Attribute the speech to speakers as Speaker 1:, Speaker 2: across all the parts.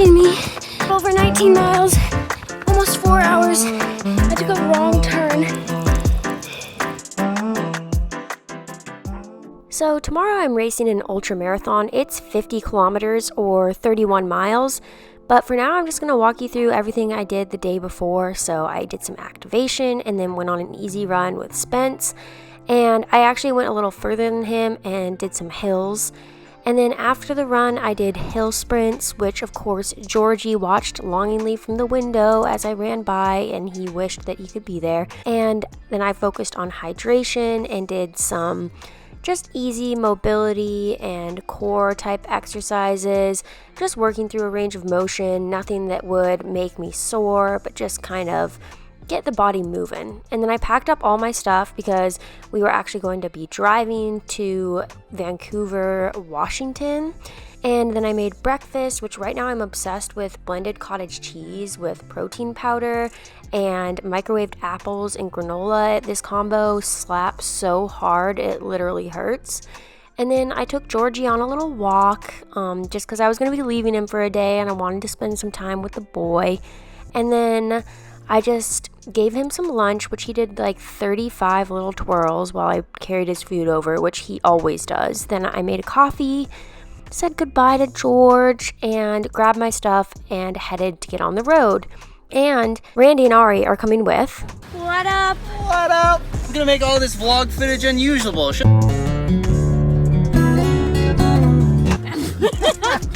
Speaker 1: behind me. Over 19 miles, almost 4 hours. I took a wrong turn. So tomorrow I'm racing an ultramarathon. It's 50 kilometers or 31 miles. But for now, I'm just going to walk you through everything I did the day before. So I did some activation and then went on an easy run with Spence. And I actually went a little further than him and did some hills. And then after the run, I did hill sprints, which of course Georgie watched longingly from the window as I ran by, and he wished that he could be there. And then I focused on hydration and did some just easy mobility and core type exercises, just working through a range of motion, nothing that would make me sore, but just kind of get the body moving. And then I packed up all my stuff because we were actually going to be driving to Vancouver, Washington. And then I made breakfast, which right now I'm obsessed with blended cottage cheese with protein powder and microwaved apples and granola. This combo slaps so hard it literally hurts. And then I took Georgie on a little walk just because I was going to be leaving him for a day and I wanted to spend some time with the boy. And then I just gave him some lunch, which he did like 35 little twirls while I carried his food over, which he always does. Then I made a coffee, said goodbye to George, and grabbed my stuff and headed to get on the road. And Randy and Ari are coming with.
Speaker 2: What up?
Speaker 3: What up? I'm gonna make all this vlog footage unusable.
Speaker 4: Can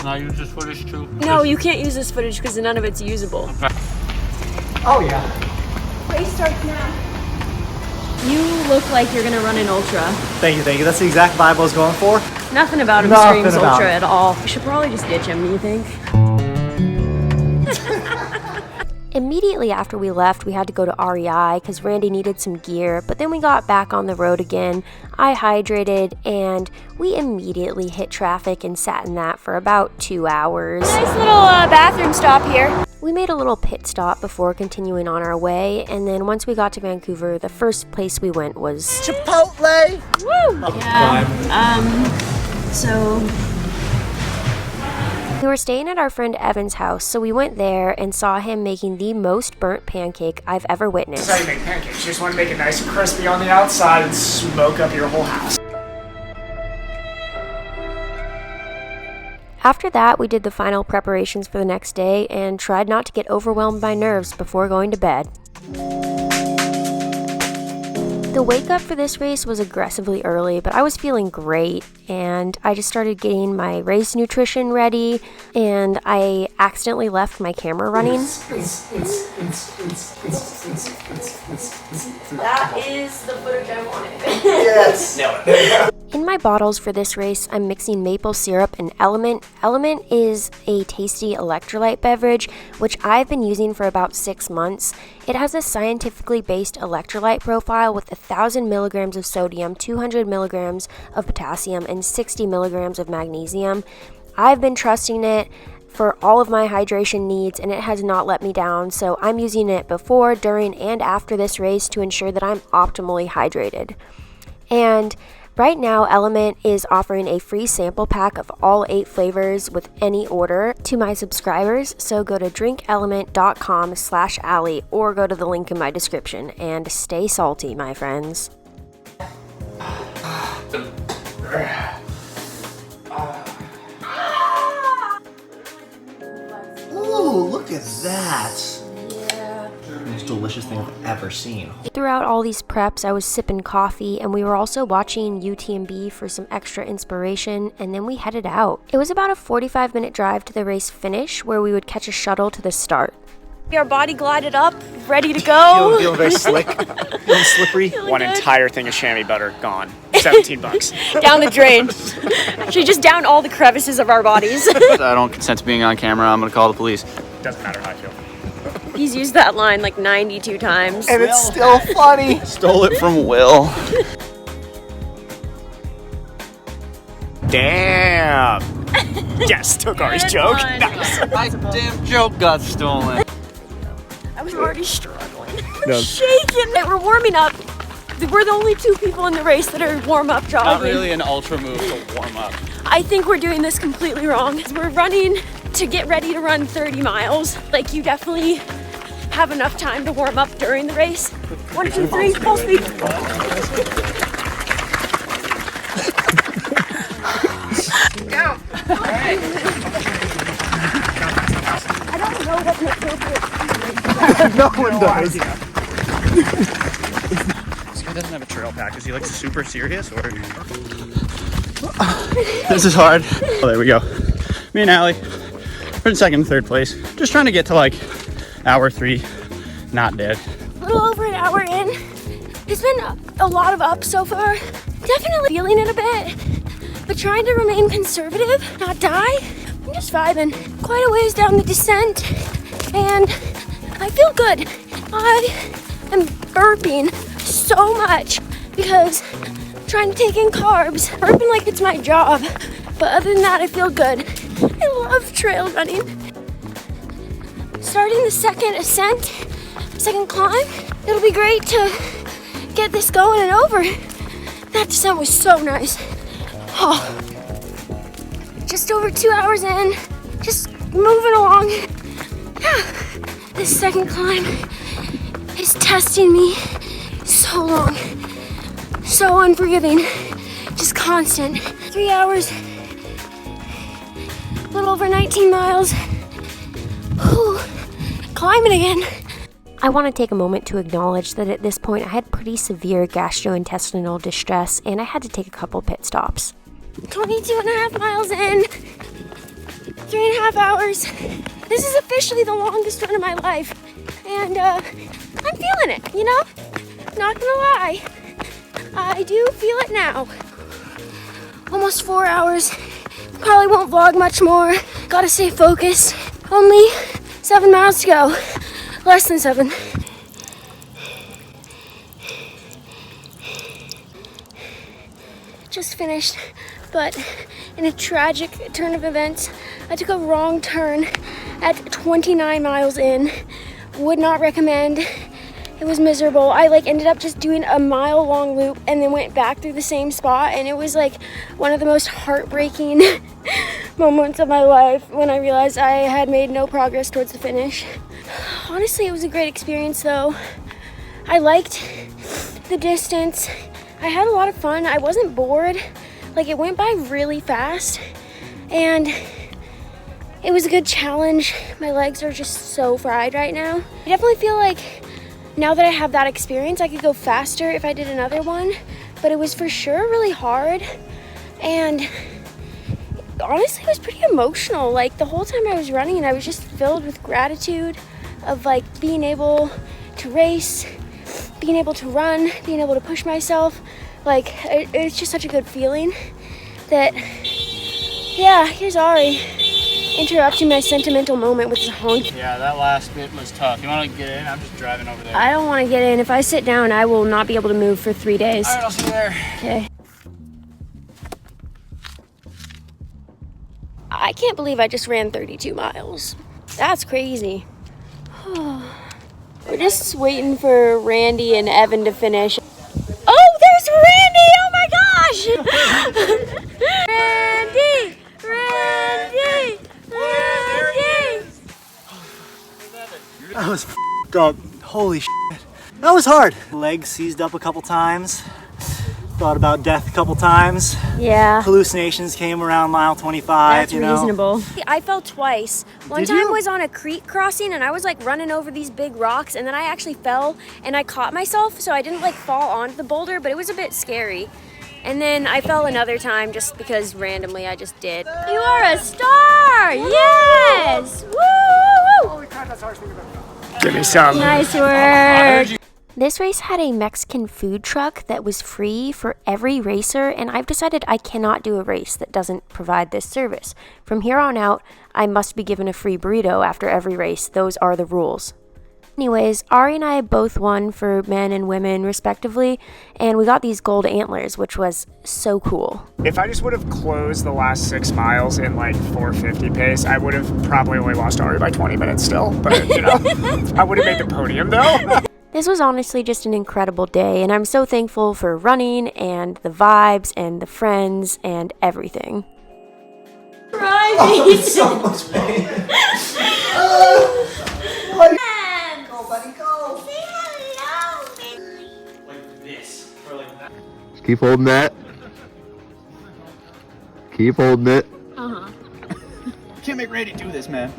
Speaker 4: I use this footage too?
Speaker 2: No, you can't use this footage because none of it's usable.
Speaker 4: Okay.
Speaker 3: Oh yeah.
Speaker 2: Race starts now. You look like you're gonna run an ultra.
Speaker 3: Thank you, thank you. That's the exact vibe I was going for.
Speaker 2: Nothing about him screams ultra at all. We should probably just ditch him, do you think?
Speaker 1: Immediately after we left, we had to go to REI because Randy needed some gear, but then we got back on the road again. I hydrated, and we immediately hit traffic and sat in that for about 2 hours.
Speaker 2: Nice little bathroom stop here.
Speaker 1: We made a little pit stop before continuing on our way, and then once we got to Vancouver, the first place we went was
Speaker 3: Chipotle!
Speaker 2: Woo! Yeah. So
Speaker 1: we were staying at our friend Evan's house, so we went there and saw him making the most burnt pancake I've ever witnessed.
Speaker 5: That's how you make pancakes. You just want to make it nice and crispy on the outside and smoke up your whole house.
Speaker 1: After that, we did the final preparations for the next day and tried not to get overwhelmed by nerves before going to bed. The wake up for this race was aggressively early, but I was feeling great, and I just started getting my race nutrition ready, and I accidentally left my camera running.
Speaker 2: that is the footage I wanted.
Speaker 5: Yes! No.
Speaker 1: In my bottles for this race, I'm mixing maple syrup and LMNT. LMNT is a tasty electrolyte beverage, which I've been using for about 6 months. It has a scientifically based electrolyte profile with 1,000 milligrams of sodium, 200 milligrams of potassium, and 60 milligrams of magnesium. I've been trusting it for all of my hydration needs, and it has not let me down, so I'm using it before, during, and after this race to ensure that I'm optimally hydrated. And right now, LMNT is offering a free sample pack of all 8 flavors with any order to my subscribers, so go to drinklmnt.com/Allie or go to the link in my description, and stay salty, my friends.
Speaker 3: Ooh, look at that. Most delicious thing I've ever seen.
Speaker 1: Throughout all these preps, I was sipping coffee, and we were also watching UTMB for some extra inspiration, and then we headed out. It was about a 45-minute drive to the race finish, where we would catch a shuttle to the start.
Speaker 2: Our body glided up, ready to go.
Speaker 3: Feeling very slick, feeling slippery.
Speaker 5: One entire thing of chamois butter gone. $17.
Speaker 2: Down the drain. She just downed all the crevices of our bodies.
Speaker 4: I don't consent to being on camera. I'm gonna call the police.
Speaker 5: Doesn't matter how I feel.
Speaker 2: He's used that line like 92 times.
Speaker 3: And it's still funny.
Speaker 4: Stole it from Will.
Speaker 5: Damn. Yes, took Ari's joke. Nice.
Speaker 4: My damn joke got stolen.
Speaker 2: I was already struggling. I'm shaking. We're warming up. We're the only 2 people in the race that are warm-up jogging.
Speaker 4: Not really an ultra move to warm up.
Speaker 2: I think we're doing this completely wrong. We're running to get ready to run 30 miles. Like, you definitely have enough time to warm up during the race. 1, 2, 3, full speed. Go. All right. I don't know what an appropriate.
Speaker 5: No one does.
Speaker 4: This guy doesn't have a trail pack. Is he like super serious or? This is hard. Oh, there we go. Me and Allie, we're in second and third place. Just trying to get to like hour 3, not dead.
Speaker 2: A little over an hour in. It's been a lot of ups so far. Definitely feeling it a bit, but trying to remain conservative, not die. I'm just vibing. Quite a ways down the descent, and I feel good. I am burping so much because I'm trying to take in carbs, burping like it's my job. But other than that, I feel good. I love trail running. Starting the second ascent, second climb, it'll be great to get this going and over. That descent was so nice. Oh, just over 2 hours in, just moving along. This second climb is testing me so long, so unforgiving, just constant. 3 hours, a little over 19 miles. Whew. Climbing again.
Speaker 1: I want to take a moment to acknowledge that at this point I had pretty severe gastrointestinal distress and I had to take a couple pit stops.
Speaker 2: 22.5 miles in, 3.5 hours. This is officially the longest run of my life, and I'm feeling it, you know? Not gonna lie, I do feel it now. Almost 4 hours, probably won't vlog much more. Gotta stay focused. Only 7 miles to go, less than 7. Just finished, but in a tragic turn of events, I took a wrong turn at 29 miles in. Would not recommend. It was miserable. I ended up just doing a mile-long loop and then went back through the same spot, and it was one of the most heartbreaking moments of my life when I realized I had made no progress towards the finish. Honestly, it was a great experience though. I liked the distance. I had a lot of fun. I wasn't bored. It went by really fast, and it was a good challenge. My legs are just so fried right now. I definitely feel like now that I have that experience, I could go faster if I did another one, but it was for sure really hard, and honestly, it was pretty emotional. The whole time I was running, I was just filled with gratitude of being able to race, being able to run, being able to push myself. It's just such a good feeling that, yeah, here's Ari interrupting my sentimental moment with his honk.
Speaker 4: Yeah, that last bit was tough. You want to get in? I'm just driving over there.
Speaker 2: I don't want to get in. If I sit down, I will not be able to move for 3 days.
Speaker 4: All right, I'll see you there.
Speaker 2: Okay. I can't believe I just ran 32 miles. That's crazy. We're just waiting for Randy and Evan to finish. Oh, there's Randy! Oh my gosh! Randy! Randy! Randy!
Speaker 3: That was f***ed up. Holy shit. That was hard. Legs seized up a couple times. Thought about death a couple times.
Speaker 2: Yeah.
Speaker 3: Hallucinations came around mile 25.
Speaker 2: That's reasonable. I fell twice. One
Speaker 3: Did
Speaker 2: time
Speaker 3: you?
Speaker 2: was on a creek crossing, and I was running over these big rocks, and then I actually fell and I caught myself, so I didn't fall onto the boulder, but it was a bit scary. And then I fell another time just because randomly I just did. You are a star! Yes! Woo!
Speaker 5: Holy crap, that's hard to think about. Give me some.
Speaker 2: Nice work.
Speaker 1: This race had a Mexican food truck that was free for every racer, and I've decided I cannot do a race that doesn't provide this service. From here on out, I must be given a free burrito after every race. Those are the rules. Anyways, Ari and I both won for men and women respectively, and we got these gold antlers, which was so cool.
Speaker 5: If I just would have closed the last 6 miles in 4:50 pace, I would have probably only lost Ari by 20 minutes still. But, I would have made the podium though.
Speaker 1: This was honestly just an incredible day, and I'm so thankful for running and the vibes and the friends and everything.
Speaker 2: cry,
Speaker 3: So much pain.
Speaker 6: Go, buddy, go. Say hello, baby.
Speaker 4: Like this. Or like that.
Speaker 7: Just keep holding that. Keep holding it.
Speaker 4: Can't make Randy do this, man.